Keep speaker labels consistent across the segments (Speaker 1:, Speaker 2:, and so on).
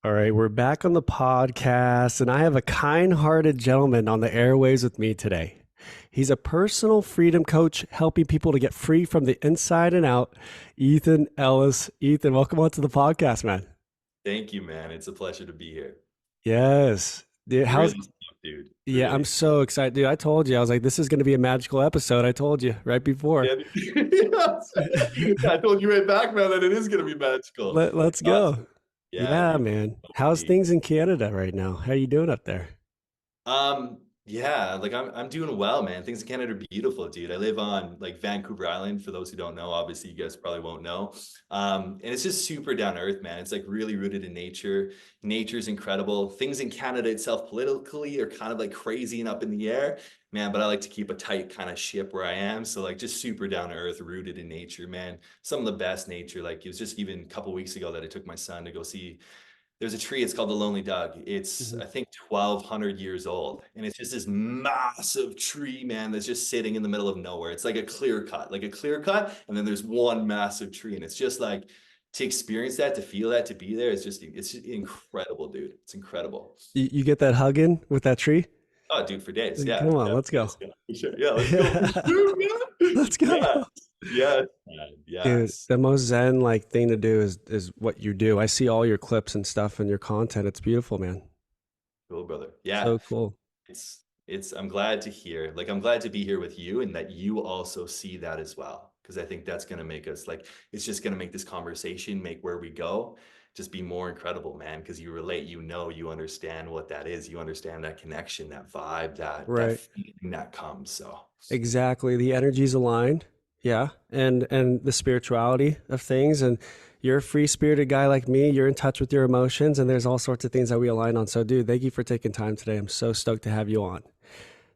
Speaker 1: All right, we're back on the podcast, and I have a kind hearted gentleman on the airways with me today. He's a personal freedom coach helping people to get free from the inside and out. Ethan Ellis. Ethan, welcome on to the podcast, man.
Speaker 2: Thank you, man. It's a pleasure to be here.
Speaker 1: Yes. Dude, how's
Speaker 2: Really stoked, dude.
Speaker 1: yeah, I'm
Speaker 2: Really.
Speaker 1: so excited. Dude, I told you, I was like, this is going to be a magical episode. I told you right before.
Speaker 2: Yeah, yes. I told you right back, man, that it is gonna be magical.
Speaker 1: Let's go.
Speaker 2: Awesome. Yeah,
Speaker 1: Yeah,
Speaker 2: dude.
Speaker 1: man. How's things in Canada right now? How you doing up there?
Speaker 2: Yeah, like I'm doing well, man. Things in Canada are beautiful, dude. I live on like Vancouver Island. For those who don't know, obviously you guys probably won't know. And it's just super down to earth, man. It's like really rooted in nature. Nature's incredible. Things in Canada itself politically are kind of like crazy and up in the air, man. But I like to keep a tight kind of ship where I am. So like just super down to earth, rooted in nature, man. Some of the best nature. Like it was just even a couple weeks ago that I took my son to go see there's a tree, it's called the Lonely Doug. It's,
Speaker 1: Mhm.
Speaker 2: I think, 1,200 years old. And it's just this massive tree, man, that's just sitting in the middle of nowhere. It's like a clear cut. And then there's one massive tree. And it's just like to experience that, to feel that, to be there, it's just incredible, dude. It's incredible.
Speaker 1: You get that hugging with that tree?
Speaker 2: Oh, dude, for days. Yeah.
Speaker 1: Come on,
Speaker 2: Yeah,
Speaker 1: let's
Speaker 2: for
Speaker 1: go.
Speaker 2: days. Yeah, for sure. Yeah, let's go for sure, man.
Speaker 1: Let's
Speaker 2: Yeah.
Speaker 1: go.
Speaker 2: Yeah. Man.
Speaker 1: Dude,
Speaker 2: Yes.
Speaker 1: the most zen like thing to do is what you do. I see all your clips and stuff and your content. It's beautiful, man.
Speaker 2: Cool, brother. Yeah.
Speaker 1: So cool.
Speaker 2: I'm glad to hear, like, I'm glad to be here with you and that you also see that as well. Cause I think that's going to make us like, it's just going to make this conversation, make where we go, just be more incredible, man. Cause you relate, you understand what that is. You understand that connection, that vibe, that
Speaker 1: Right.
Speaker 2: feeling that comes. So
Speaker 1: Exactly. The energy's aligned. Yeah. And the spirituality of things. And you're a free spirited guy like me. You're in touch with your emotions and there's all sorts of things that we align on. So dude, thank you for taking time today. I'm so stoked to have you on.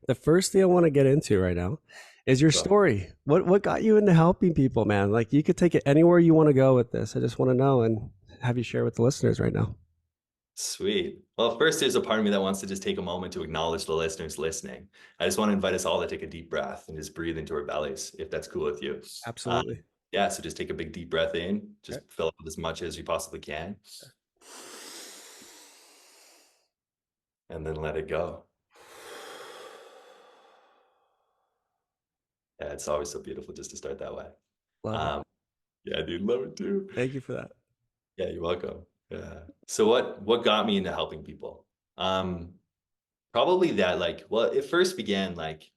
Speaker 1: The first thing I want to get into right now is your
Speaker 2: go.
Speaker 1: story. What got you into helping people, man? Like you could take it anywhere you want to go with this. I just want to know and have you share with the listeners right now.
Speaker 2: Sweet. Well, first, there's a part of me that wants to just take a moment to acknowledge the listeners listening. I just want to invite us all to take a deep breath and just breathe into our bellies, if that's cool with you. Uh,
Speaker 1: Absolutely.
Speaker 2: yeah, so just take a big deep breath in,
Speaker 1: Okay.
Speaker 2: just fill up with as much as you possibly can, and then let it go. Yeah, it's always so beautiful just to start that way.
Speaker 1: Love it.
Speaker 2: Um, yeah, dude, love it too.
Speaker 1: Thank you for that.
Speaker 2: Yeah, you're welcome. Yeah. So what got me into helping people? Um, Probably that like, well, it first began like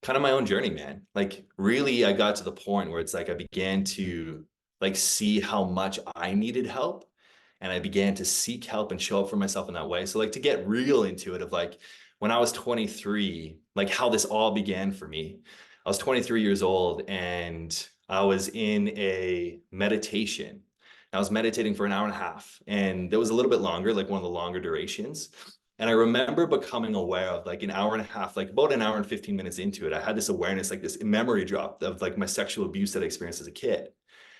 Speaker 2: kind of my own journey, man. Like really, I got to the point where it's like I began to like see how much I needed help and I began to seek help and show up for myself in that way. So like to get real into it of like when I was 23, like how this all began for me. I was 23 years old and I was in a meditation. I was meditating for an hour and a half and it was a little bit longer, like one of the longer durations. And I remember becoming aware of like an hour and a half, like about an hour and 15 minutes into it, I had this awareness, like this memory drop of like my sexual abuse that I experienced as a kid.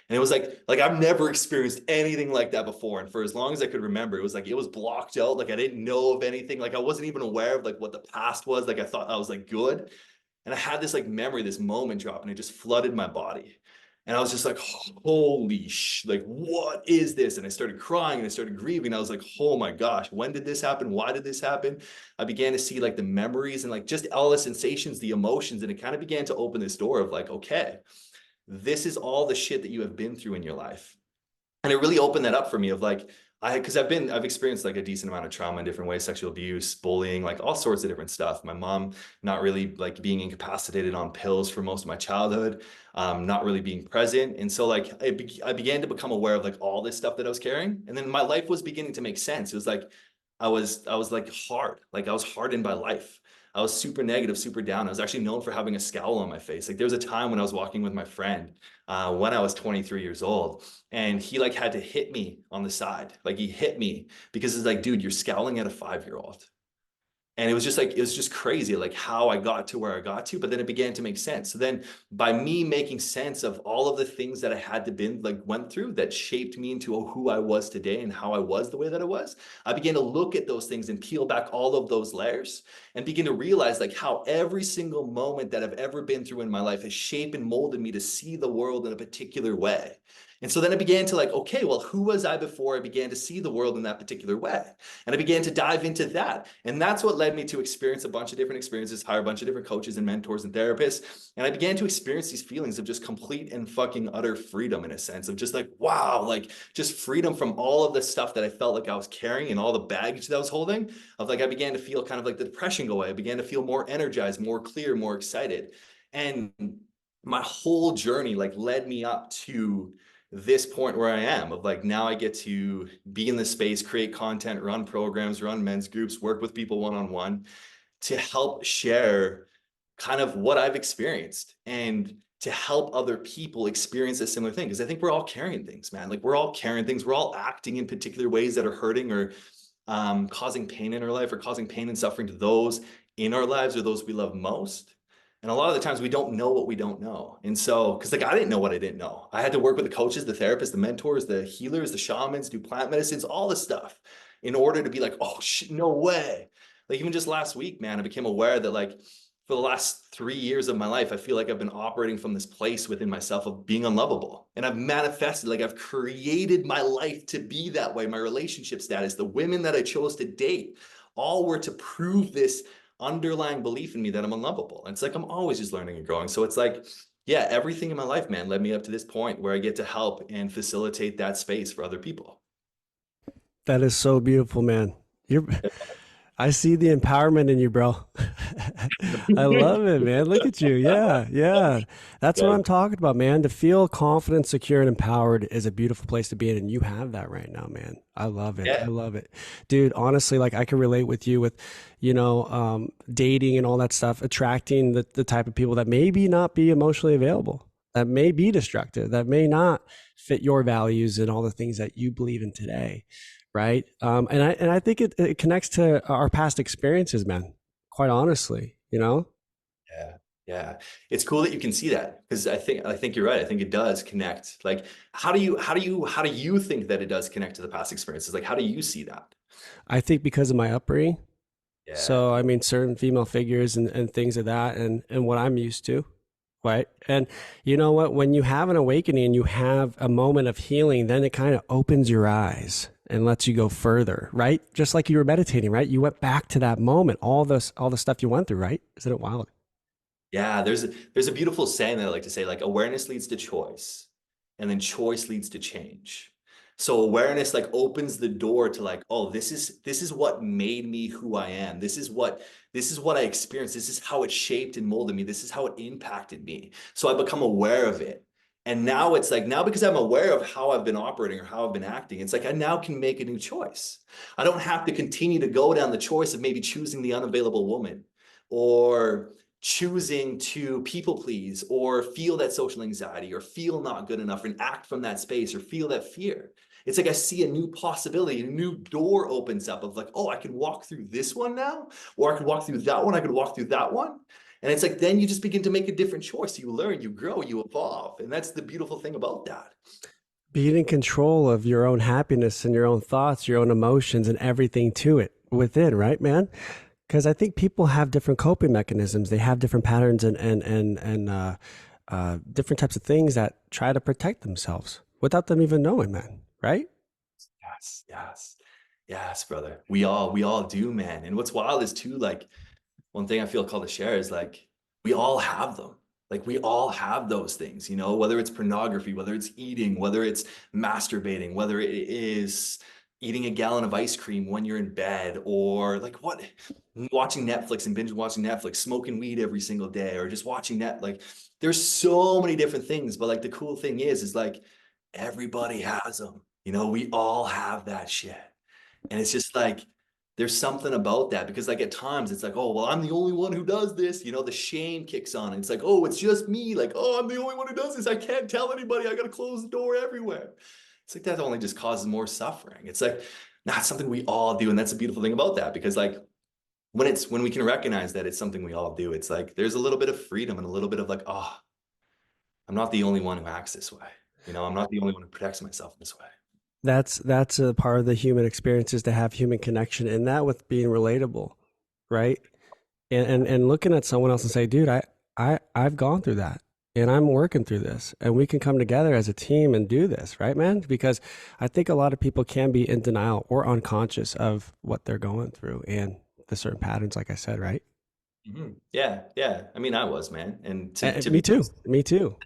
Speaker 2: And it was like I've never experienced anything like that before. And for as long as I could remember, it was like it was blocked out. Like I didn't know of anything. Like I wasn't even aware of like what the past was. Like I thought I was like good. And I had this like memory, this moment drop, and it just flooded my body. And I was just like, holy like, what is this? And I started crying and I started grieving. I was like, oh my gosh, when did this happen? Why did this happen? I began to see like the memories and like just all the sensations, the emotions. And it kind of began to open this door of like, okay, this is all the shit that you have been through in your life. And it really opened that up for me of like, because I've experienced like a decent amount of trauma in different ways, sexual abuse, bullying, like all sorts of different stuff. My mom not really like being incapacitated on pills for most of my childhood, not really being present. And so like I began to become aware of like all this stuff that I was carrying. And then my life was beginning to make sense. It was like I was like hard, like I was hardened by life. I was super negative, super down. I was actually known for having a scowl on my face. Like there was a time when I was walking with my friend when I was 23 years old, and he like had to hit me on the side. Like he hit me because it's like, dude, you're scowling at a 5-year old. And it was just like, it was just crazy, like how I got to where I got to, but then it began to make sense. So then by me making sense of all of the things that I had to been like went through that shaped me into who I was today and how I was the way that I was, I began to look at those things and peel back all of those layers and begin to realize like how every single moment that I've ever been through in my life has shaped and molded me to see the world in a particular way. And so then I began to like, okay, well, who was I before I began to see the world in that particular way? And I began to dive into that. And that's what led me to experience a bunch of different experiences, hire a bunch of different coaches and mentors and therapists. And I began to experience these feelings of just complete and fucking utter freedom, in a sense of just like, wow, like just freedom from all of the stuff that I felt like I was carrying and all the baggage that I was holding. Of like, I began to feel kind of like the depression go away. I began to feel more energized, more clear, more excited. And my whole journey like led me up to this point where I am of like, now I get to be in the space, create content, run programs, run men's groups, work with people one-on-one to help share kind of what I've experienced and to help other people experience a similar thing. Because I think we're all carrying things, man. Like we're all carrying things. We're all acting in particular ways that are hurting or causing pain in our life or causing pain and suffering to those in our lives or those we love most. And a lot of the times we don't know what we don't know. And so, because like I didn't know what I didn't know. I had to work with the coaches, the therapists, the mentors, the healers, the shamans, do plant medicines, all this stuff in order to be like, oh shit, no way. Like even just last week, man, I became aware that like for the last 3 years of my life, I feel like I've been operating from this place within myself of being unlovable. And I've manifested, like I've created my life to be that way. My relationship status, the women that I chose to date, all were to prove this underlying belief in me that I'm unlovable. And it's like, I'm always just learning and growing. So it's like, yeah, everything in my life, man, led me up to this point where I get to help and facilitate that space for other people.
Speaker 1: That is so beautiful, man. You're I see the empowerment in you, bro. I love it, man. Look at you. Yeah, yeah. That's what
Speaker 2: Yeah.
Speaker 1: I'm talking about, man. To feel confident, secure, and empowered is a beautiful place to be in. And you have that right now, man. I love it. I
Speaker 2: Yeah.
Speaker 1: love it. Dude, honestly, like I can relate with you with, dating and all that stuff, attracting the type of people that maybe not be emotionally available, that may be destructive, that may not fit your values and all the things that you believe in today. Right. And I think it connects to our past experiences, man. Quite honestly, you know?
Speaker 2: Yeah. Yeah. It's cool that you can see that because I think you're right. I think it does connect. Like, how do you think that it does connect to the past experiences? Like, how do you see that?
Speaker 1: I think because of my upbringing.
Speaker 2: Yeah.
Speaker 1: So I mean certain female figures and things of that and what I'm used to. Right. And you know what? When you have an awakening and you have a moment of healing, then it kind of opens your eyes and lets you go further, right? Just like you were meditating, right? You went back to that moment, all the stuff you went through, right? Isn't it wild?
Speaker 2: Yeah, there's a beautiful saying that I like to say, like awareness leads to choice, and then choice leads to change. So awareness like opens the door to like, oh, this is what made me who I am. This is what I experienced. This is how it shaped and molded me. This is how it impacted me. So I become aware of it. And now it's like now because I'm aware of how I've been operating or how I've been acting, it's like I now can make a new choice. I don't have to continue to go down the choice of maybe choosing the unavailable woman or choosing to people please or feel that social anxiety or feel not good enough and act from that space or feel that fear. It's like I see a new possibility, a new door opens up of like, oh, I could walk through this one now, or I could walk through that one, I could walk through that one. And it's like, then you just begin to make a different choice. You learn, you grow, you evolve. And that's the beautiful thing about that.
Speaker 1: Being in control of your own happiness and your own thoughts, your own emotions, and everything to it within, right, man? Because I think people have different coping mechanisms. They have different patterns and different types of things that try to protect themselves without them even knowing, man. Right?
Speaker 2: Yes, yes, yes, brother. We all do, man. And what's wild is too, like, one thing I feel called to share is like we all have them. Like we all have those things, whether it's pornography, whether it's eating, whether it's masturbating, whether it is eating a gallon of ice cream when you're in bed, or like what watching Netflix and binge watching Netflix, smoking weed every single day, or just watching that. Like there's so many different things, but like the cool thing is like everybody has them. We all have that shit. And it's just like, there's something about that because like at times it's like, oh, well, I'm the only one who does this. The shame kicks on. And it's like, oh, it's just me. Like, oh, I'm the only one who does this. I can't tell anybody. I got to close the door everywhere. It's like that only just causes more suffering. It's like, nah, it's something we all do. And that's the beautiful thing about that because like when we can recognize that it's something we all do, it's like there's a little bit of freedom and a little bit of like, oh, I'm not the only one who acts this way. I'm not the only one who protects myself this way.
Speaker 1: That's a part of the human experience is to have human connection and that with being relatable, right? And looking at someone else and say, dude, I've gone through that. and I'm working through this, and we can come together as a team and do this, right, man? Because I think a lot of people can be in denial or unconscious of what they're going through and the certain patterns, like I said, right?
Speaker 2: Yeah, yeah. I mean, I was, man. And to
Speaker 1: Me
Speaker 2: be
Speaker 1: too.
Speaker 2: honest, to
Speaker 1: Me too.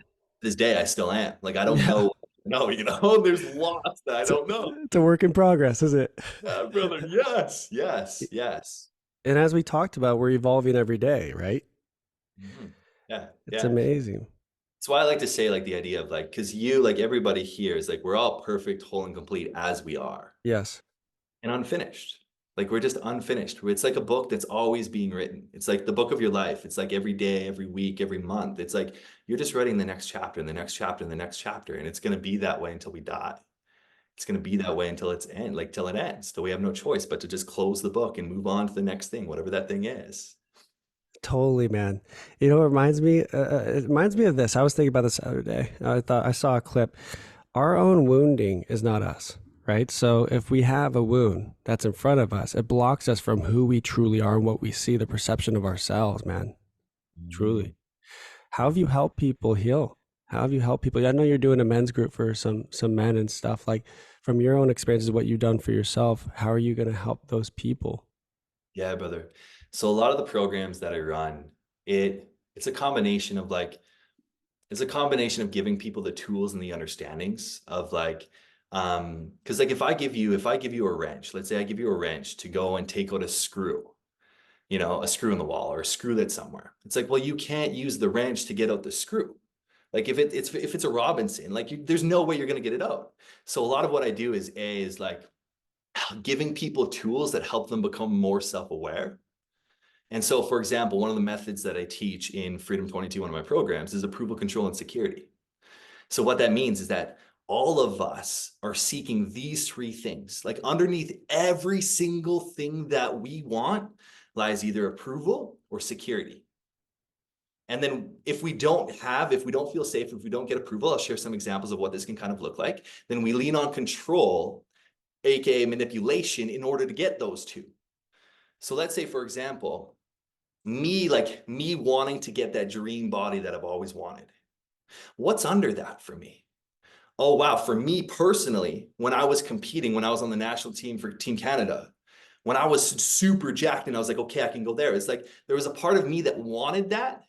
Speaker 2: this day, I still am. Like, I don't
Speaker 1: Yeah.
Speaker 2: know. No, there's lots that I
Speaker 1: It's a,
Speaker 2: don't know.
Speaker 1: it's a work in progress, is it?
Speaker 2: Yeah, brother. Yes, yes, yes.
Speaker 1: And as we talked about, we're evolving every day, right?
Speaker 2: Yeah,
Speaker 1: It's
Speaker 2: yeah.
Speaker 1: amazing.
Speaker 2: That's why I like to say, like, the idea of like, because like everybody here is like, we're all perfect, whole, and complete as we are,
Speaker 1: Yes.
Speaker 2: and unfinished. Like, we're just unfinished. It's like a book that's always being written. It's like the book of your life. It's like every day, every week, every month. It's like you're just writing the next chapter and the next chapter and the next chapter. And it's going to be that way until we die. It's going to be that way until it's end, like till it ends. So we have no choice but to just close the book and move on to the next thing, whatever that thing is.
Speaker 1: Totally, man. It reminds me of this. I was thinking about this the other day. I saw a clip. Our own wounding is not us, right? So if we have a wound that's in front of us, it blocks us from who we truly are and what we see, the perception of ourselves, man.
Speaker 2: Mm.
Speaker 1: Truly. How have you helped people heal? How have you helped people? I know you're doing a men's group for some men and stuff. Like from your own experiences, what you've done for yourself, how are you going to help those people?
Speaker 2: Yeah, brother. So a lot of the programs that I run, it's a combination of like it's a combination of giving people the tools and the understandings of like because like if I give you a wrench, let's say I give you a wrench to go and take out a screw, a screw in the wall or a screw that's somewhere. It's like, well, you can't use the wrench to get out the screw. Like if it's a Robinson, like there's no way you're gonna get it out. So a lot of what I do is like giving people tools that help them become more self-aware. And so, for example, one of the methods that I teach in Freedom 22, one of my programs, is approval, control, and security. So what that means is that all of us are seeking these three things. Like underneath every single thing that we want lies either approval or security. And then if we don't feel safe, if we don't get approval, I'll share some examples of what this can kind of look like. Then we lean on control, aka manipulation, in order to get those two. So let's say, for example, me wanting to get that dream body that I've always wanted. What's under that for me? Oh, wow. For me personally, when I was competing, when I was on the national team for Team Canada, when I was super jacked and I was like, okay, I can go there. It's like there was a part of me that wanted that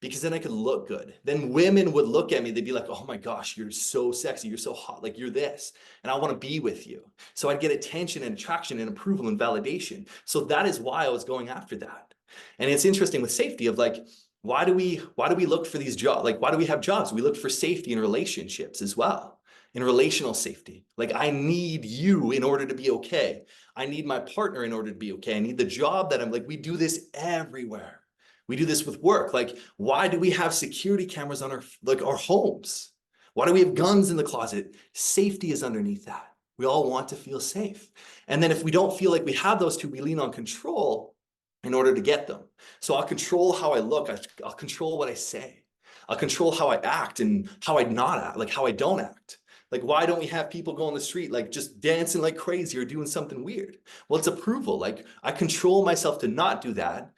Speaker 2: because then I could look good. Then women would look at me, they'd be like, oh my gosh, you're so sexy, you're so hot, like you're this, and I want to be with you. So I'd get attention and attraction and approval and validation. So that is why I was going after that. And it's interesting with safety of like, why do we look for these jobs? Like, why do we have jobs? We look for safety in relationships as well, in relational safety. Like, I need you in order to be okay. I need my partner in order to be okay. I need the job that I'm like, we do this everywhere. We do this with work. Like, why do we have security cameras on our homes? Why do we have guns in the closet? Safety is underneath that. We all want to feel safe. And then if we don't feel like we have those two, we lean on control in order to get them. So I'll control how I look. I'll control what I say. I'll control how I act and how I not act, like how I don't act. Like, why don't we have people go on the street, like just dancing like crazy or doing something weird? Well, it's approval. Like, I control myself to not do that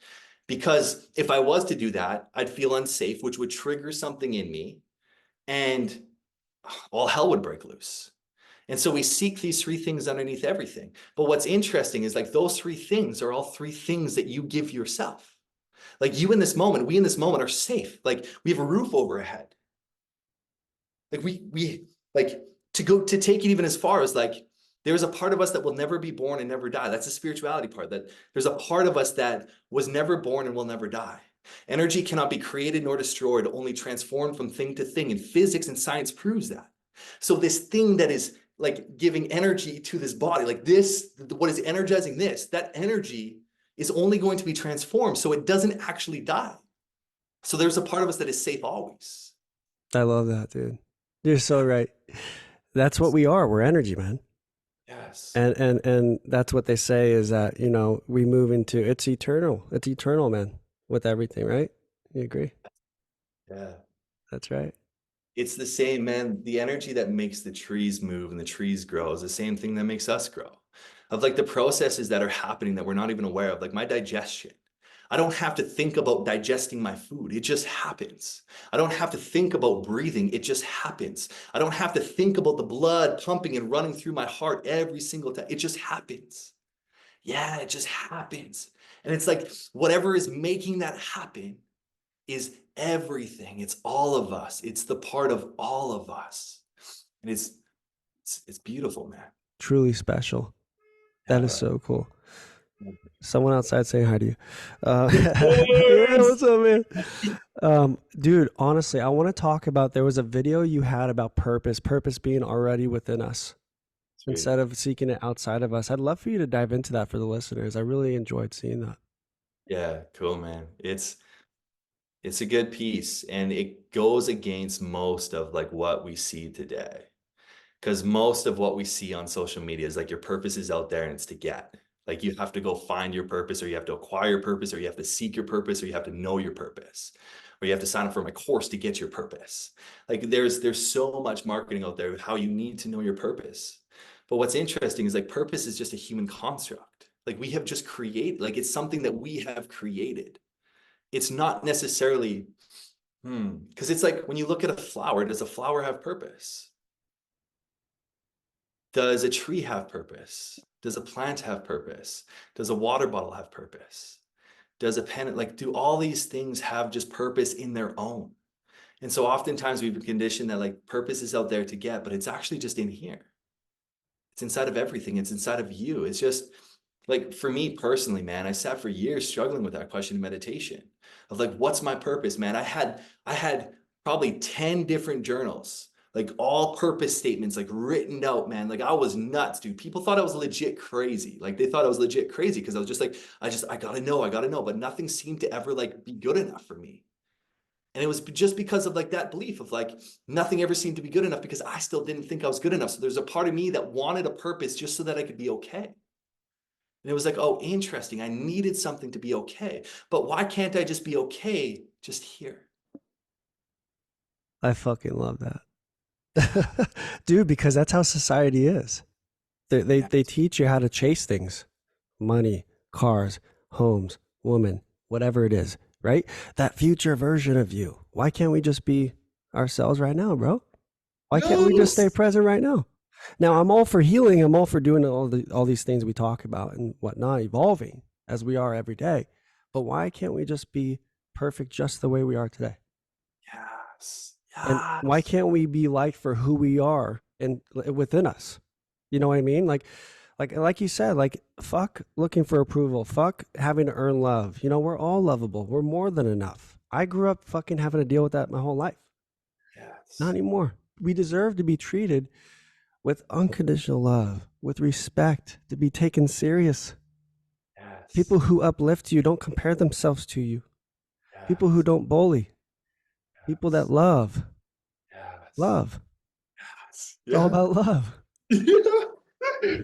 Speaker 2: because if I was to do that, I'd feel unsafe, which would trigger something in me and all hell would break loose. And so we seek these three things underneath everything. But what's interesting is like those three things are all three things that you give yourself. Like you in this moment, we in this moment are safe. Like we have a roof over our head. Like we like to take it even as far as like there's a part of us that will never be born and never die. That's the spirituality part. That there's a part of us that was never born and will never die. Energy cannot be created nor destroyed, only transformed from thing to thing. And physics and science proves that. So this thing that is like giving energy to this body, like this, what is energizing this, that energy is only going to be transformed. So it doesn't actually die. So there's a part of us that is safe always.
Speaker 1: I love that, dude. You're so right. That's what we are. We're energy, man.
Speaker 2: Yes.
Speaker 1: And that's what they say is that, we move into it's eternal. It's eternal, man, with everything, right? You agree?
Speaker 2: Yeah.
Speaker 1: That's right.
Speaker 2: It's the same, man. The energy that makes the trees move and the trees grow is the same thing that makes us grow. Of like the processes that are happening that we're not even aware of, like my digestion. I don't have to think about digesting my food. It just happens. I don't have to think about breathing. It just happens. I don't have to think about the blood pumping and running through my heart every single time. It just happens. Yeah, it just happens. And it's like whatever is making that happen is everything. It's all of us. It's the part of all of us. And it's beautiful, man.
Speaker 1: Truly special.
Speaker 2: Yeah,
Speaker 1: That is
Speaker 2: bro.
Speaker 1: so cool. Someone outside saying hi to you. Yeah,
Speaker 2: Yes.
Speaker 1: what's up, man? Dude, honestly, I want to talk about, there was a video you had about purpose being already within us
Speaker 2: Sweet.
Speaker 1: instead of seeking it outside of us. I'd love for you to dive into that for the listeners. I really enjoyed seeing that.
Speaker 2: Yeah, cool, man. It's a good piece, and it goes against most of like what we see today. Because most of what we see on social media is like your purpose is out there and it's to get. Like you have to go find your purpose, or you have to acquire purpose, or you have to seek your purpose, or you have to know your purpose, or you have to sign up for my course to get your purpose. Like there's so much marketing out there with how you need to know your purpose. But what's interesting is like purpose is just a human construct. Like we have just created, like it's something that we have created. It's not necessarily, because it's like when you look at a flower, does a flower have purpose? Does a tree have purpose? Does a plant have purpose? Does a water bottle have purpose? Does a pen, like, do all these things have just purpose in their own? And so oftentimes we've been conditioned that like purpose is out there to get, but it's actually just in here. It's inside of everything. It's inside of you. It's just like for me personally, man, I sat for years struggling with that question in meditation of like, what's my purpose, man? I had probably 10 different journals, like all purpose statements, like written out, man. Like I was nuts, dude. People thought I was legit crazy. Like they thought I was legit crazy because I was just like, I gotta know, but nothing seemed to ever like be good enough for me. And it was just because of like that belief of like nothing ever seemed to be good enough because I still didn't think I was good enough. So there's a part of me that wanted a purpose just so that I could be okay. And it was like, oh, interesting. I needed something to be okay. But why can't I just be okay just here?
Speaker 1: I fucking love
Speaker 2: Yeah.
Speaker 1: that. Dude, because that's how society is. They
Speaker 2: Yes.
Speaker 1: teach you how to chase things, money, cars, homes, women, whatever it is, right? That future version of you. Why can't we just be ourselves right now, bro? Why can't we just stay
Speaker 2: Yes.
Speaker 1: present right now? Now, I'm all for healing. I'm all for doing all these things we talk about and whatnot, evolving as we are every day. But why can't we just be perfect just the way we are today?
Speaker 2: Yes.
Speaker 1: And why
Speaker 2: Yes.
Speaker 1: can't we be liked for who we are and within us? You know what I mean? Like you said, like fuck looking for approval, fuck having to earn love. You know, we're all lovable. We're more than enough. I grew up fucking having to deal with that my whole life. Not
Speaker 2: Yes.
Speaker 1: anymore. We deserve to be treated with unconditional love, with respect, to be taken serious.
Speaker 2: Yes.
Speaker 1: People who uplift you don't compare themselves to you. People who
Speaker 2: Yes.
Speaker 1: don't bully. People that
Speaker 2: Yes.
Speaker 1: love.
Speaker 2: Yes.
Speaker 1: Love.
Speaker 2: Yes.
Speaker 1: It's all
Speaker 2: Yeah.
Speaker 1: about love.
Speaker 2: Yeah.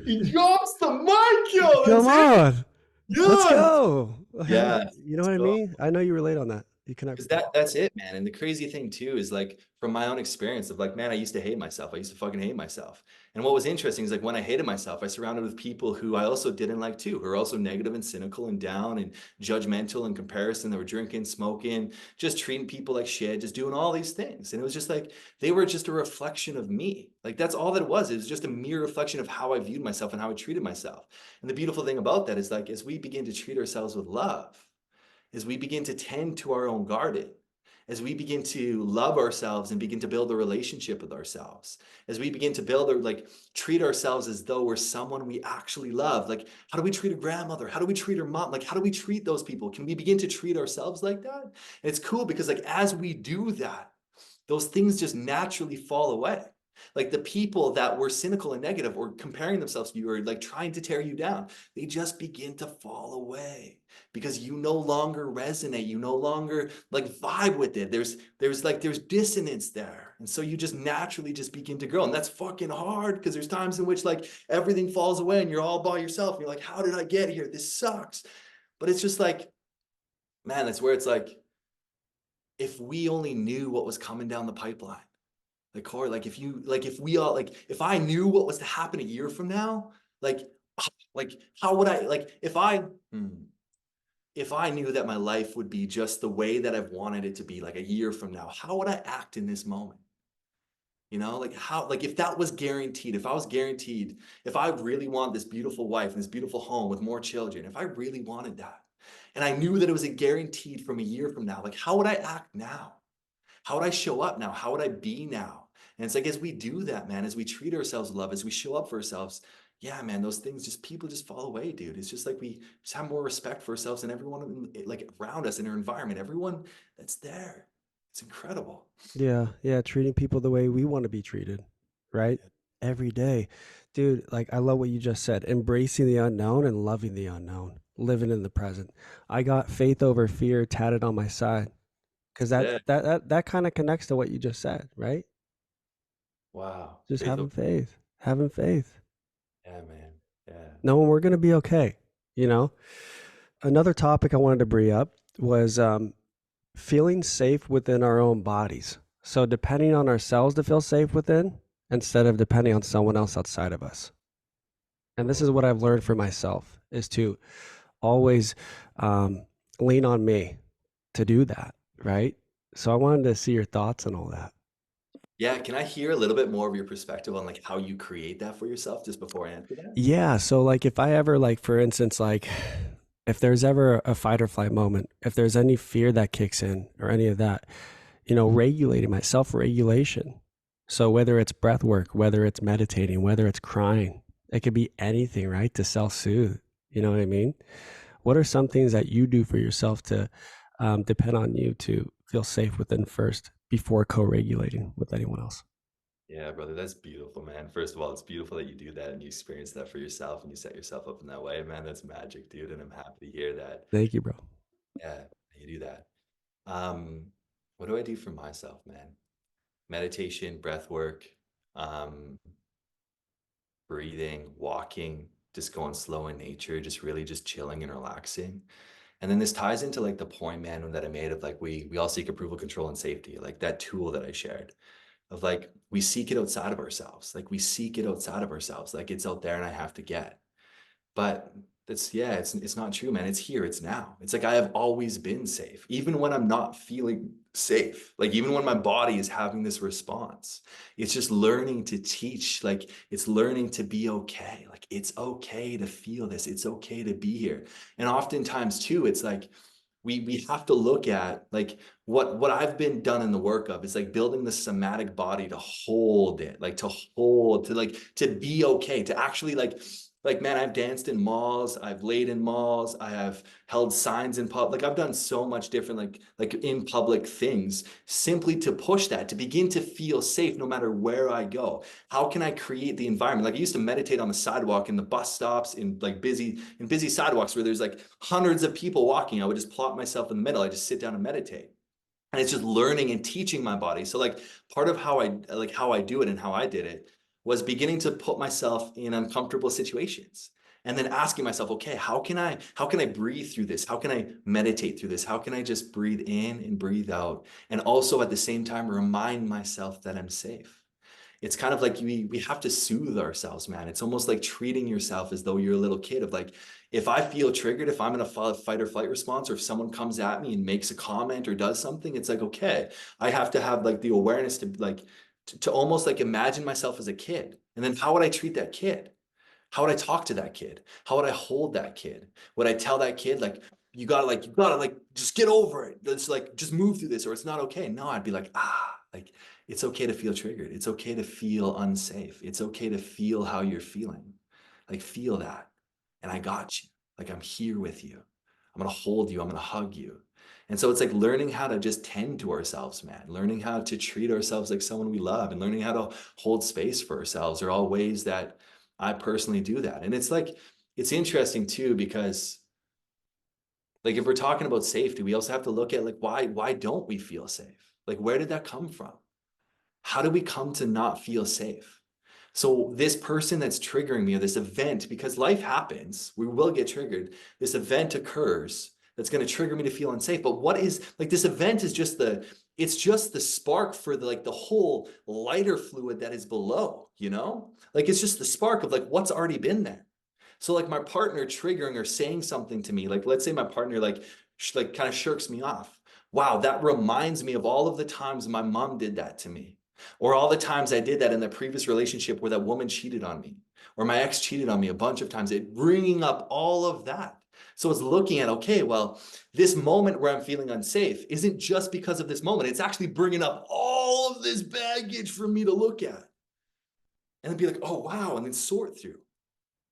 Speaker 2: He drops the mic, yo.
Speaker 1: Come
Speaker 2: That's it.
Speaker 1: on. Let's
Speaker 2: Yes.
Speaker 1: go.
Speaker 2: Yes.
Speaker 1: You know
Speaker 2: Let's
Speaker 1: what I
Speaker 2: go.
Speaker 1: mean? I know you relate on that. You connect
Speaker 2: Because
Speaker 1: with that.
Speaker 2: that's it, man. And the crazy thing too is like from my own experience of like, man, I used to hate myself. I used to fucking hate myself. And what was interesting is like when I hated myself, I surrounded with people who I also didn't like too, who are also negative and cynical and down and judgmental in comparison. They were drinking, smoking, just treating people like shit, just doing all these things. And it was just like they were just a reflection of me. Like that's all that it was. It was just a mere reflection of how I viewed myself and how I treated myself. And the beautiful thing about that is like as we begin to treat ourselves with love, as we begin to tend to our own garden, as we begin to love ourselves and begin to build a relationship with ourselves, as we begin to build or like treat ourselves as though we're someone we actually love. Like, how do we treat a grandmother? How do we treat our mom? Like, how do we treat those people? Can we begin to treat ourselves like that? And it's cool because like as we do that, those things just naturally fall away. Like the people that were cynical and negative or comparing themselves to you or like trying to tear you down, they just begin to fall away because you no longer resonate. You no longer like vibe with it. There's dissonance there. And so you just naturally just begin to grow. And that's fucking hard because there's times in which like everything falls away and you're all by yourself. And you're like, how did I get here? This sucks. But it's just like, man, that's where it's like, if we only knew what was coming down the pipeline, like Corey, if we all if I knew what was to happen a year from now, like how would I like if I if I knew that my life would be just the way that I've wanted it to be, like a year from now, how would I act in this moment? You know, like how, like if that was guaranteed, if I was guaranteed, if I really want this beautiful wife and this beautiful home with more children, if I really wanted that, and I knew that it was a guaranteed from a year from now, like how would I act now? How would I show up now? How would I be now? And it's like, as we do that, man, as we treat ourselves with love, as we show up for ourselves, yeah, man, those things just, people just fall away, dude. It's just like we just have more respect for ourselves and everyone like around us in our environment, everyone that's there. It's incredible.
Speaker 1: Yeah, yeah, treating people the way we want to be treated, right?
Speaker 2: Yeah.
Speaker 1: Every day. Dude, like I love what you just said, embracing the unknown and loving the unknown, living in the present. I got faith over fear tatted on my side because that
Speaker 2: Yeah.
Speaker 1: that that that kind of connects to what you just said, right?
Speaker 2: Wow.
Speaker 1: Just
Speaker 2: Faith over.
Speaker 1: having faith, having faith,
Speaker 2: Yeah, man. Yeah.
Speaker 1: knowing we're going to be okay, you know? Another topic I wanted to bring up was feeling safe within our own bodies. So depending on ourselves to feel safe within instead of depending on someone else outside of us. And this is what I've learned for myself is to always um, lean on me to do that. Right. So I wanted to see your thoughts on all that.
Speaker 2: Yeah. Can I hear a little bit more of your perspective on like how you create that for yourself just before I answer that?
Speaker 1: Yeah. So like if I ever like, for instance, like if there's ever a fight or flight moment, if there's any fear that kicks in or any of that, regulating my self regulation. So whether it's breath work, whether it's meditating, whether it's crying, it could be anything, right? To self soothe. You know what I mean? What are some things that you do for yourself to depend on you to feel safe within first before co regulating with anyone else?
Speaker 2: Yeah, brother, that's beautiful, man. First of all, it's beautiful that you do that and you experience that for yourself and you set yourself up in that way, man. That's magic, dude. And I'm happy to hear that.
Speaker 1: Thank you, bro.
Speaker 2: Yeah, you do that. Um, what do I do for myself, man? Meditation, breath work, um, breathing, walking, just going slow in nature, just really just chilling and relaxing. And then this ties into like the point, man, that I made of like we all seek approval, control, and safety, like that tool that I shared of like we seek it outside of ourselves. Like we seek it outside of ourselves. Like it's out there and I have to get. But that's yeah, it's not true, man. It's here, it's now. It's like I have always been safe, even when I'm not feeling safe. Like even when my body is having this response. It's just learning to teach, like it's learning to be okay. Like it's okay to feel this. It's okay to be here. And oftentimes too, it's like we have to look at like what I've been done in the work of is like building the somatic body to hold it, like to hold, to like to be okay, to actually like man, I've danced in malls, I've laid in malls, I have held signs in public. Like I've done so much different like in public things simply to push that, to begin to feel safe no matter where I go. How can I create the environment? Like I used to meditate on the sidewalk in the bus stops in like busy sidewalks where there's like hundreds of people walking. I would just plop myself in the middle. I just sit down and meditate. And it's just learning and teaching my body. So like part of how I do it and how I did it was beginning to put myself in uncomfortable situations and then asking myself, okay, how can I breathe through this? How can I meditate through this? How can I just breathe in and breathe out? And also at the same time remind myself that I'm safe. It's kind of like we have to soothe ourselves, man. It's almost like treating yourself as though you're a little kid of like, if I feel triggered, if I'm in a fight or flight response, or if someone comes at me and makes a comment or does something, it's like, okay, I have to have like the awareness to like, to almost like imagine myself as a kid. And then how would I treat that kid? How would I talk to that kid? How would I hold that kid? Would I tell that kid like, you gotta like just get over it. It's like just move through this or it's not okay. No, I'd be like, like it's okay to feel triggered. It's okay to feel unsafe. It's okay to feel how you're feeling. Like feel that. And I got you. Like I'm here with you. I'm gonna hold you. I'm gonna hug you. And so it's like learning how to just tend to ourselves, man. Learning how to treat ourselves like someone we love and learning how to hold space for ourselves are all ways that I personally do that. And it's like, it's interesting too, because like if we're talking about safety, we also have to look at like why don't we feel safe? Like where did that come from? How do we come to not feel safe? So this person that's triggering me or this event, because life happens, we will get triggered. This event occurs that's going to trigger me to feel unsafe. But what is like this event is just it's just the spark for the like the whole lighter fluid that is below, you know? Like it's just the spark of like what's already been there. So like my partner triggering or saying something to me, like let's say my partner like kind of shirks me off. Wow, that reminds me of all of the times my mom did that to me, or all the times I did that in the previous relationship where that woman cheated on me, or my ex cheated on me a bunch of times. It bringing up all of that. So it's looking at, okay, well, this moment where I'm feeling unsafe isn't just because of this moment. It's actually bringing up all of this baggage for me to look at and then be like, oh, wow, and then sort through.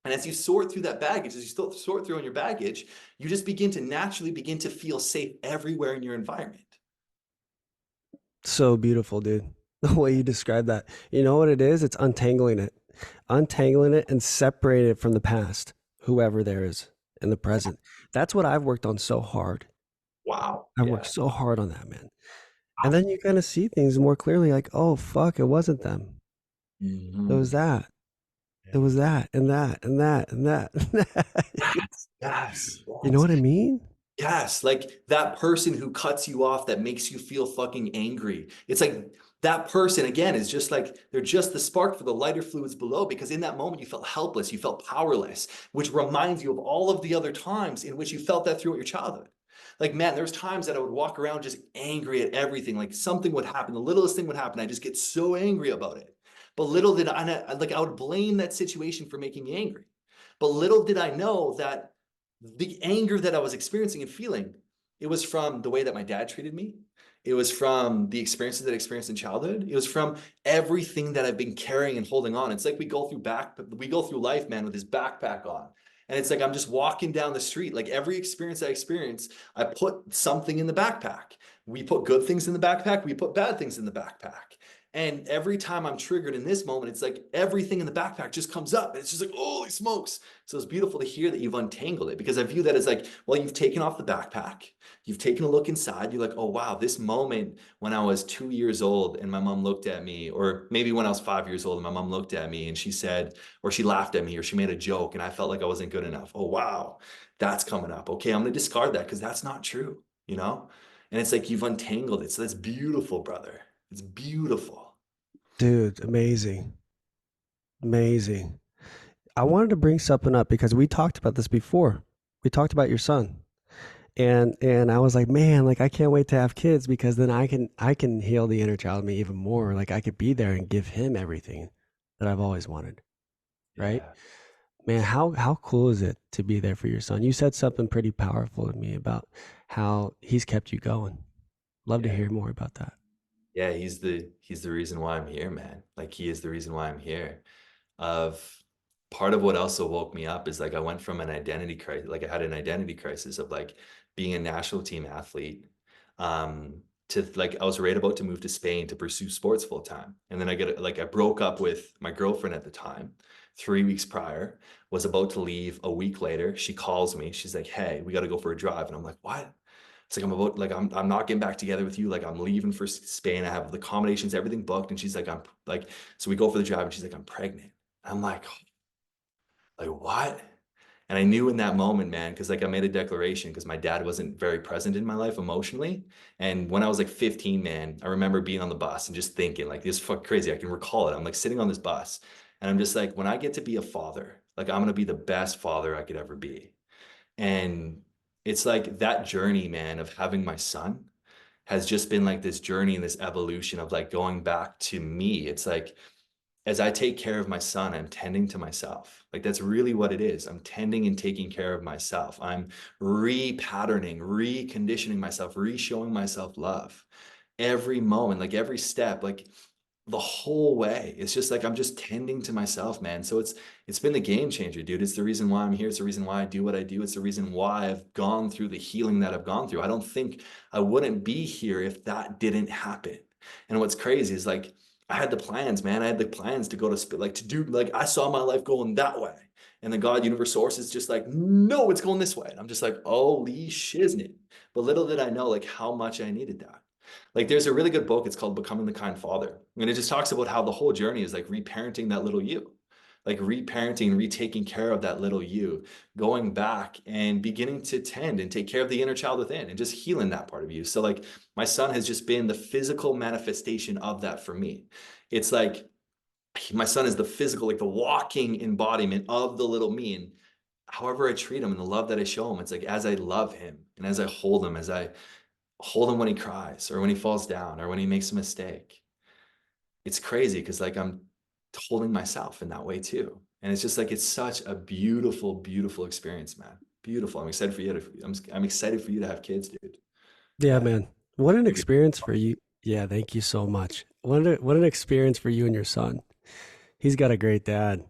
Speaker 2: And as you sort through that baggage, as you still sort through on your baggage, you just begin to naturally begin to feel safe everywhere in your environment.
Speaker 1: So beautiful, dude. The way you describe that. You know what it is? It's untangling it and separating it from the past, whoever there is in the present. That's what I've worked on so hard.
Speaker 2: Wow.
Speaker 1: I worked
Speaker 2: Yeah.
Speaker 1: so hard on that, man. And then you kind of see things more clearly like, oh, fuck, it wasn't them. It was
Speaker 2: Mhm.
Speaker 1: that. It
Speaker 2: Yeah.
Speaker 1: was that and that and that and that.
Speaker 2: Yes. Yes.
Speaker 1: You know
Speaker 2: Yes.
Speaker 1: what I mean?
Speaker 2: Yes, like that person who cuts you off that makes you feel fucking angry. It's like that person again is just like they're just the spark for the lighter fluids below because in that moment you felt helpless, you felt powerless, which reminds you of all of the other times in which you felt that throughout your childhood. Like man, there's times that I would walk around just angry at everything. Like something would happen, the littlest thing would happen, I just get so angry about it. But little did I would blame that situation for making me angry. But little did I know that the anger that I was experiencing and feeling, it was from the way that my dad treated me. It was from the experiences that I experienced in childhood. It was from everything that I've been carrying and holding on. It's like we go through life, man, with this backpack on. And it's like I'm just walking down the street. Like every experience I experience, I put something in the backpack. We put good things in the backpack, we put bad things in the backpack. And every time I'm triggered in this moment, it's like everything in the backpack just comes up. And it's just like, holy smokes. So it's beautiful to hear that you've untangled it because I view that as like, well, you've taken off the backpack, you've taken a look inside. You're like, oh, wow, this moment when I was 2 years old and my mom looked at me, or maybe when I was 5 years old and my mom looked at me and she said, or she laughed at me, or she made a joke and I felt like I wasn't good enough. Oh, wow, that's coming up. Okay, I'm going to discard that because that's not true, you know? And it's like you've untangled it. So that's beautiful, brother. It's beautiful.
Speaker 1: Dude, amazing. Amazing. I wanted to bring something up because we talked about this before. We talked about your son. And I was like, man, like I can't wait to have kids because then I can heal the inner child in me even more. Like I could be there and give him everything that I've always wanted, right?
Speaker 2: Yeah.
Speaker 1: Man, how cool is it to be there for your son? You said something pretty powerful to me about how he's kept you going. Love to
Speaker 2: Yeah.
Speaker 1: hear more about that.
Speaker 2: Yeah, he's the reason why I'm here, man. Like he is the reason why I'm here. Of Part of what also woke me up is like I went from an identity crisis, like I had an identity crisis of like being a national team athlete, to like I was right about to move to Spain to pursue sports full time. And then I broke up with my girlfriend at the time 3 weeks prior, was about to leave a week later. She calls me, she's like, hey, we got to go for a drive. And I'm like, what? It's like I'm not getting back together with you. Like I'm leaving for Spain. I have the accommodations, everything booked. And she's like, I'm like, so we go for the drive and she's like, I'm pregnant. I'm like what? And I knew in that moment, man, because like I made a declaration because my dad wasn't very present in my life emotionally. And when I was like 15, man, I remember being on the bus and just thinking like this is fucking crazy. I can recall it. I'm like sitting on this bus and I'm just like, when I get to be a father, like I'm gonna be the best father I could ever be. And it's like that journey, man, of having my son has just been like this journey and this evolution of like going back to me. It's like as I take care of my son, I'm tending to myself. Like that's really what it is. I'm tending and taking care of myself. I'm repatterning, reconditioning myself, re-showing myself love every moment, like every step, like the whole way. It's just like I'm just tending to myself, man. So it's been the game changer, dude. It's the reason why I'm here. It's the reason why I do what I do. It's the reason why I've gone through the healing that I've gone through. I don't think I wouldn't be here if that didn't happen. And what's crazy is like I had the plans, man. I had the plans to go like to do like I saw my life going that way. And the God universe source is just like, no, it's going this way. And I'm just like, holy shiznit. But little did I know like how much I needed that. Like there's a really good book, it's called Becoming the Kind Father. And it just talks about how the whole journey is like reparenting that little you. Like reparenting, retaking care of that little you, going back and beginning to tend and take care of the inner child within and just healing that part of you. So like my son has just been the physical manifestation of that for me. It's like my son is the physical, like the walking embodiment of the little me. And however I treat him and the love that I show him, it's like as I love him and as I hold him when he cries or when he falls down or when he makes a mistake, it's crazy because like I'm holding myself in that way too. And it's just like it's such a beautiful, beautiful experience, man. Beautiful. I'm excited for you I'm excited for you to have kids, dude.
Speaker 1: Yeah,
Speaker 2: Yeah.
Speaker 1: man. What an
Speaker 2: You're gonna-
Speaker 1: experience for you. Yeah, thank you so much. What an experience for you and your son. He's got a great dad.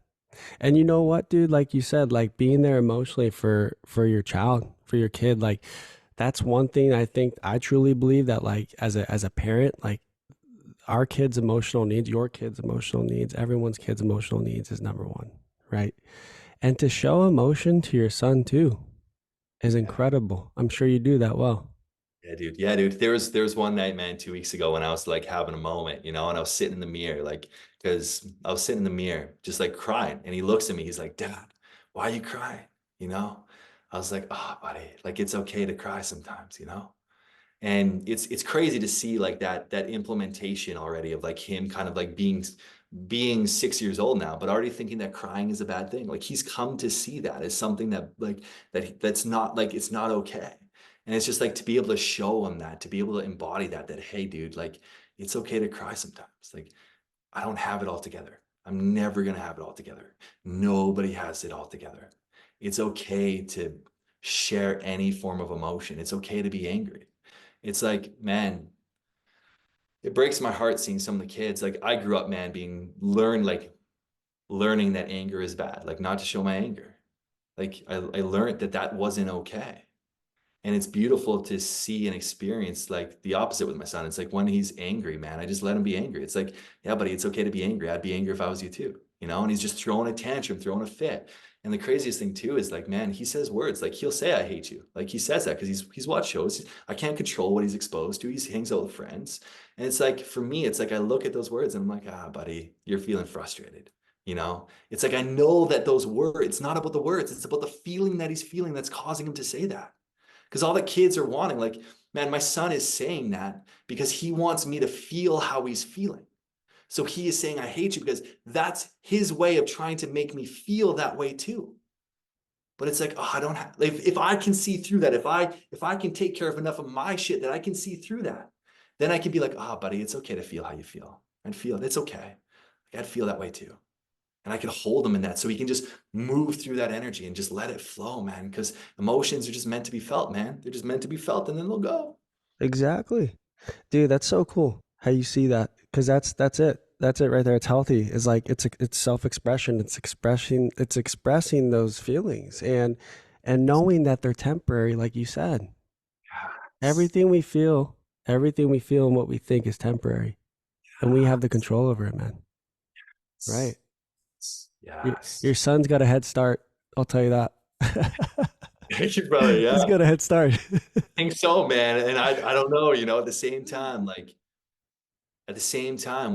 Speaker 1: And you know what, dude? Like you said, like being there emotionally for your child, for your kid, like that's one thing I think I truly believe that like as a parent, like our kids' emotional needs, your kids' emotional needs, everyone's kids' emotional needs is number one, right? And to show emotion to your son too is
Speaker 2: Yeah.
Speaker 1: incredible. I'm sure you do that well.
Speaker 2: Yeah, dude. Yeah, dude. There was one night, man, 2 weeks ago when I was like having a moment, and I was sitting in the mirror, like, because I was sitting in the mirror, just like crying. And he looks at me, he's like, Dad, why are you crying? You know? I was like, oh, buddy, like it's okay to cry sometimes. And it's crazy to see like that implementation already of like him kind of like being 6 years old now, but already thinking that crying is a bad thing. Like he's come to see that as something that like that's not like it's not okay. And it's just like to be able to show him that, to be able to embody that hey, dude, like it's okay to cry sometimes. Like I don't have it all together. I'm never gonna have it all together. Nobody has it all together. It's okay to share any form of emotion. It's okay to be angry. It's like, man, it breaks my heart seeing some of the kids. Like I grew up, man, learning that anger is bad, like not to show my anger. Like I learned that wasn't okay. And it's beautiful to see and experience like the opposite with my son. It's like when he's angry, man, I just let him be angry. It's like, yeah, buddy, it's okay to be angry. I'd be angry if I was you too. And he's just throwing a tantrum, throwing a fit. And the craziest thing too is like, man, he says words like he'll say, I hate you. Like he says that because he's watched shows. I can't control what he's exposed to. He hangs out with friends. And it's like, for me, it's like I look at those words and I'm like, buddy, you're feeling frustrated. It's like I know that those words, it's not about the words, it's about the feeling that he's feeling that's causing him to say that. Because all the kids are wanting, like, man, my son is saying that because he wants me to feel how he's feeling. So he is saying, I hate you because that's his way of trying to make me feel that way too. But it's like, oh, I don't have, if I can see through that, if I can take care of enough of my shit that I can see through that, then I can be like, buddy, it's okay to feel how you feel. And feel it's okay. Like, I'd feel that way too. And I can hold him in that so he can just move through that energy and just let it flow, man. Because emotions are just meant to be felt, man. They're just meant to be felt and then they'll go.
Speaker 1: Exactly. Dude, that's so cool how you see that because that's it. That's it right there. It's healthy. It's like it's self-expression. It's expressing those feelings and knowing that they're temporary, like you said.
Speaker 2: Yes.
Speaker 1: Everything we feel, everything we feel and what we think is temporary, and we have the control over it, man. Right?
Speaker 2: Yes.
Speaker 1: Your
Speaker 2: Yes.
Speaker 1: your son's got a head start. I'll tell you that.
Speaker 2: Thank you, brother. Yeah.
Speaker 1: He's got a head start.
Speaker 2: I think so, man. And I don't know, at the same time, like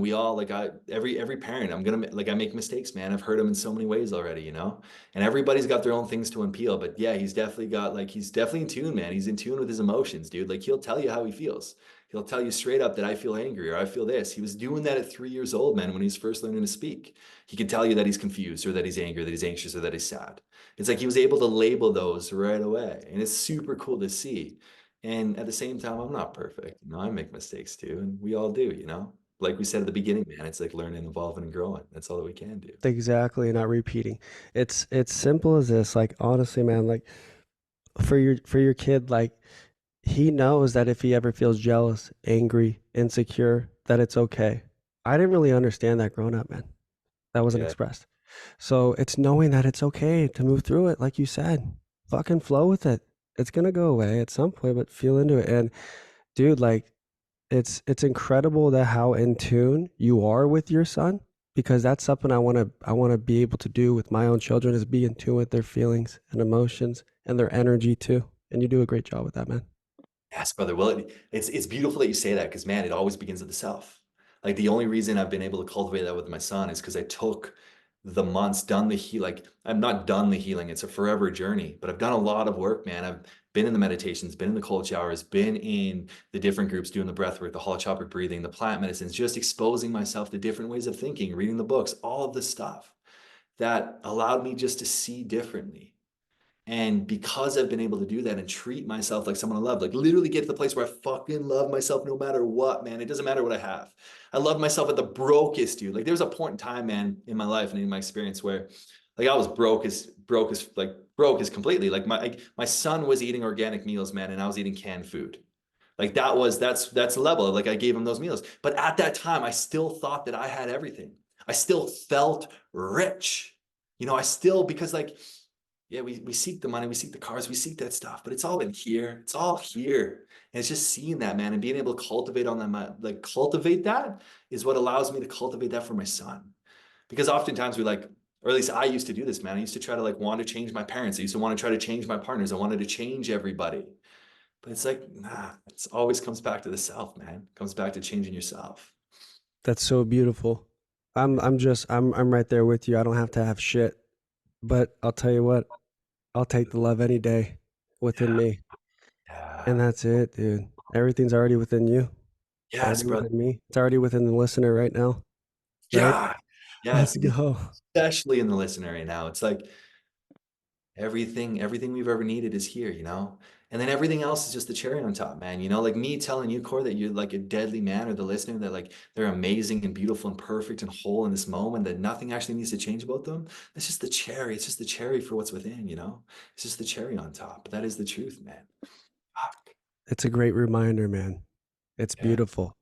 Speaker 2: we all like every parent, I make mistakes, man. I've heard them in so many ways already. And everybody's got their own things to unpeel. But yeah, he's definitely in tune, man. He's in tune with his emotions, dude. Like he'll tell you how he feels. He'll tell you straight up that I feel angry or I feel this. He was doing that at 3 years old, man, when he's first learning to speak. He can tell you that he's confused or that he's angry, that he's anxious, or that he's sad. It's like he was able to label those right away. And it's super cool to see. And at the same time, I'm not perfect. I make mistakes too, and we all do. Like we said at the beginning, man, it's like learning, evolving, and growing. That's all that we can do.
Speaker 1: Exactly, not repeating. It's simple as this. Like honestly, man, like for your kid, like he knows that if he ever feels jealous, angry, insecure, that it's okay. I didn't really understand that growing up, man. That wasn't
Speaker 2: Yeah.
Speaker 1: expressed. So it's knowing that it's okay to move through it, like you said. Fucking flow with it. It's gonna go away at some point, but feel into it. And dude, like it's incredible that how in tune you are with your son because that's something I want to be able to do with my own children is be in tune with their feelings and emotions and their energy too. And you do a great job with that, man.
Speaker 2: Yes, brother. Well, it's beautiful that you say that because man, it always begins with the self. Like the only reason I've been able to cultivate that with my son is because I took the months, done the heal. Like I'm not done the healing. It's a forever journey, but I've done a lot of work, man. I've been in the meditations, been in the cold showers, been in the different groups doing the breath work, the holotropic breathing, the plant medicines, just exposing myself to different ways of thinking, reading the books, all of this stuff that allowed me just to see differently. And because I've been able to do that and treat myself like someone I love, like literally get to the place where I fucking love myself no matter what, man. It doesn't matter what I have. I love myself at the brokest, dude. Like there was a point in time, man, in my life and in my experience where like I was broke as completely. Like my son was eating organic meals, man, and I was eating canned food. Like that's the level of like I gave him those meals. But at that time, I still thought that I had everything. I still felt rich. I still because like yeah, we seek the money, we seek the cars, we seek that stuff, but it's all in here. It's all here. And it's just seeing that, man, and being able to cultivate on that, like cultivate that is what allows me to cultivate that for my son. Because oftentimes we like, or at least I used to do this, man. I used to try to like want to change my parents. I used to want to try to change my partners. I wanted to change everybody. But it's like, nah, it's always comes back to the self, man. It comes back to changing yourself.
Speaker 1: That's so beautiful. I'm right there with you. I don't have to have shit, but I'll tell you what, I'll take the love any day within
Speaker 2: Yeah.
Speaker 1: me. And
Speaker 2: Yeah.
Speaker 1: that's it, dude. Everything's already within you. It's
Speaker 2: Yes,
Speaker 1: already
Speaker 2: brother.
Speaker 1: within me. It's already within the listener right now, right?
Speaker 2: Yeah.
Speaker 1: Let's
Speaker 2: Yes.
Speaker 1: go.
Speaker 2: Especially in the listener right now. It's like everything we've ever needed is here. And then everything else is just the cherry on top, man. Like me telling you, Core, that you're like a deadly man, or the listener that like they're amazing and beautiful and perfect and whole in this moment, that nothing actually needs to change about them. That's just the cherry. It's just the cherry for what's within. It's just the cherry on top. That is the truth, man. Fuck.
Speaker 1: It's a great reminder, man. It's
Speaker 2: Yeah.
Speaker 1: beautiful.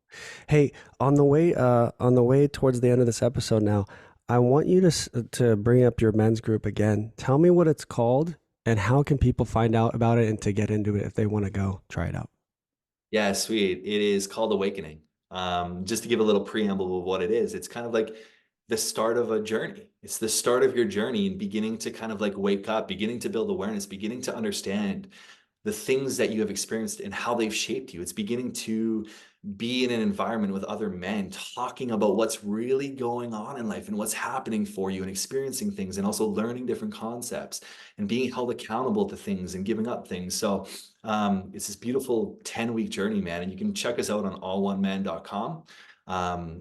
Speaker 1: Hey, on the way towards the end of this episode now, I want you to bring up your men's group again. Tell me what it's called and how can people find out about it and to get into it if they want to go try it out.
Speaker 2: Yeah, sweet. It is called Awakening. Just to give a little preamble of what it is, it's kind of like the start of a journey. It's the start of your journey and beginning to kind of like wake up, beginning to build awareness, beginning to understand the things that you have experienced and how they've shaped you. It's beginning to be in an environment with other men talking about what's really going on in life and what's happening for you and experiencing things and also learning different concepts and being held accountable to things and giving up things. So it's this beautiful 10-week journey, man. And you can check us out on alloneman.com,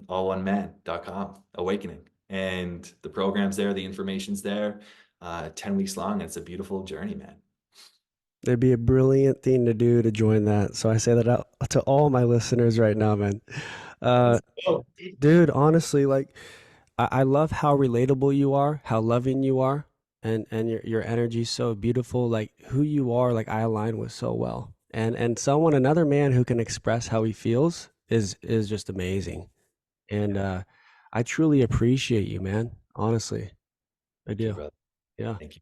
Speaker 2: alloneman.com, Awakening. And the program's there, the information's there, 10 weeks long. And it's a beautiful journey, man.
Speaker 1: It'd be a brilliant thing to do to join that. So I say that out to all my listeners right now, man. Uh,
Speaker 2: Let's go.
Speaker 1: dude, honestly, like I love how relatable you are, how loving you are, and your energy's so beautiful. Like who you are, like I align with so well. And another man who can express how he feels is just amazing. And
Speaker 2: Yeah.
Speaker 1: I truly appreciate you, man. Honestly, I
Speaker 2: Thank you,
Speaker 1: do.
Speaker 2: brother.
Speaker 1: Yeah.
Speaker 2: Thank you.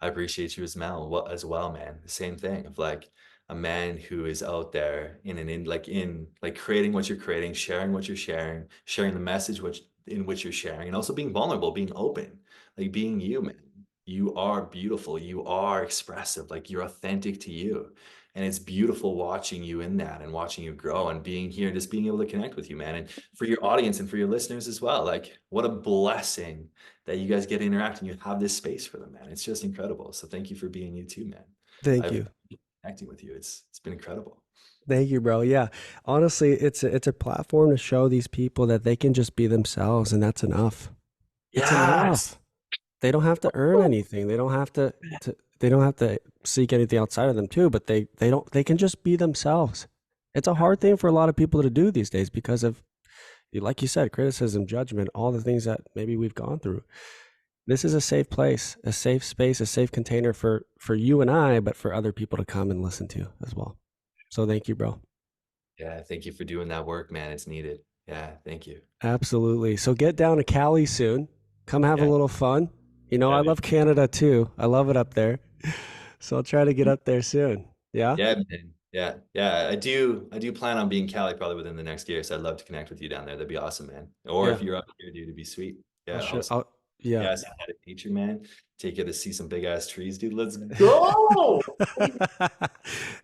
Speaker 2: I appreciate you as well, man. The same thing of like a man who is out there in creating what you're creating, sharing what you're sharing the message in which you're sharing, and also being vulnerable, being open, like being you, man. You are beautiful. You are expressive. Like you're authentic to you. And it's beautiful watching you in that and watching you grow and being here, just being able to connect with you, man. And for your audience and for your listeners as well. Like, what a blessing that you guys get to interact and you have this space for them, man. It's just incredible. So thank you for being you too, man.
Speaker 1: Thank
Speaker 2: I've
Speaker 1: you.
Speaker 2: connecting with you. It's been incredible.
Speaker 1: Thank you, bro. Yeah. Honestly, it's a platform to show these people that they can just be themselves and that's enough. It's
Speaker 2: Yes.
Speaker 1: enough. They don't have to earn anything. They don't have to they don't have to seek anything outside of them too, but they can just be themselves. It's a hard thing for a lot of people to do these days because of like you said, criticism, judgment, all the things that maybe we've gone through. This is a safe place, a safe space, a safe container for you and I, but for other people to come and listen to as well. So thank you, bro.
Speaker 2: Yeah. Thank you for doing that work, man. It's needed. Yeah. Thank you.
Speaker 1: Absolutely. So get down to Cali soon. Come have a
Speaker 2: Yeah.
Speaker 1: little fun. You know,
Speaker 2: Yeah,
Speaker 1: I
Speaker 2: dude.
Speaker 1: love Canada too. I love it up there. So I'll try to get up there soon. Yeah?
Speaker 2: Yeah, man. Yeah. Yeah. I do plan on being Cali probably within the next year. So I'd love to connect with you down there. That'd be awesome, man. Or
Speaker 1: Yeah.
Speaker 2: if you're up here, dude, it'd be sweet.
Speaker 1: I'll
Speaker 2: Yeah.
Speaker 1: share.
Speaker 2: Host
Speaker 1: I'll,
Speaker 2: big
Speaker 1: yeah.
Speaker 2: ass out of nature, man. Take you to see some big ass trees, dude. Let's go.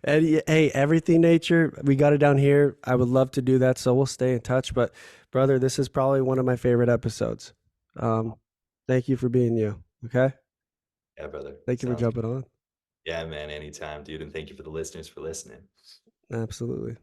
Speaker 1: And hey, everything nature, we got it down here. I would love to do that. So we'll stay in touch. But brother, this is probably one of my favorite episodes. Um, thank you for being you. Okay.
Speaker 2: Yeah, brother.
Speaker 1: Thank you for
Speaker 2: Sounds good.
Speaker 1: jumping on.
Speaker 2: Yeah, man. Anytime, dude. And thank you for the listeners for listening.
Speaker 1: Absolutely.